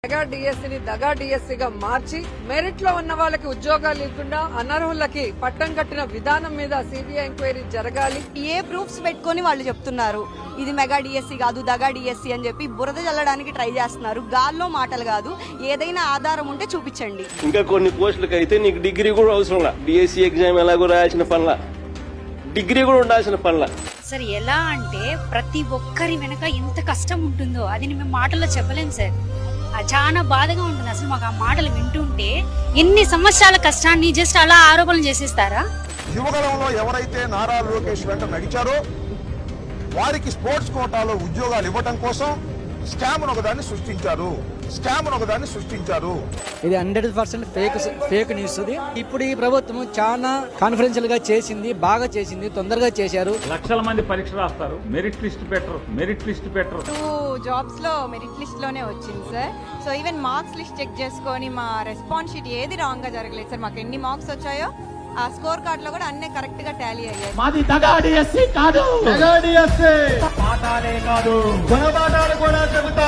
Mega డిఎస్సిని దగా డిఎస్సిగా మార్చి merit లో ఉన్న వాళ్ళకి ఉద్యోగాలు ఇవ్వకుండా అనర్హులకి పట్టం కట్టిన విధానం మీద సిబిఐ ఎంక్వైరీ జరగాలి. ఏ ప్రూఫ్స్ పెట్టుకొని వాళ్ళు చెప్తున్నారు ఇది మెగా డిఎస్సి కాదు దగా డిఎస్సి అని చెప్పి బురద చల్లడానికి ట్రై చేస్తున్నారు. గాల్లో మాటలు కాదు, ఏదైనా ఆధారం ఉంటే చూపించండి. ఇంకా కొన్ని పోస్టులకు అయితే నీకు డిగ్రీ కూడా అవసరం లా. డిఎస్సి ఎగ్జామ్ ఎలాగో రాయాల్సిన పనుల, డిగ్రీ కూడా ఉండాల్సిన పనుల. సార్ ఎలా అంటే ప్రతి ఒక్కరి వెనక ఎంత కష్టం ఉంటుందో అది మేము మాటల్లో చెప్పలేం సార్. చాలా బాధగా ఉంటుంది అసలు మాకు ఆ మాటలు వింటుంటే. ఎన్ని సంవత్సరాల కష్టాన్ని జస్ట్ అలా ఆరోపణలు చేసేస్తారా? యువగలంలో ఎవరైతే నారా లోకేష్ వెంట నడిచారో వారికి స్పోర్ట్స్ కోటాలో ఉద్యోగాలు ఇవ్వడం కోసం స్కామ్ ఒకదాన్ని సృష్టించారు. ఇది 100% ఫేక్ న్యూస్. ఇప్పుడు ఈ ప్రభుత్వం చాలా కాన్ఫిడెన్షియల్ గా చేసింది, బాగా చేసింది, తొందరగా చేశారు. లక్షల మంది పరీక్ష రాస్తారు, మెరిట్ లిస్ట్ పెట్టరు. 2 జాబ్స్ లో మెరిట్ లిస్ట్ లోనే వచ్చింది sir. So even marks list check చేసుకొని మా రెస్పాన్స్ షీట్ ఏది రాంగ్ గా జరగలేదు సార్. మాకు ఎన్ని మార్క్స్ వచ్చాయో ఆ స్కోర్ కార్డ్ లో కూడా అన్ని కరెక్ట్ గా టాలీ అయ్యాయి. మాది దగా డిఎస్సి కాదు, దగా డిఎస్సి పాఠాలే కాదు గుణపాఠాలు కూడా చెబుతా.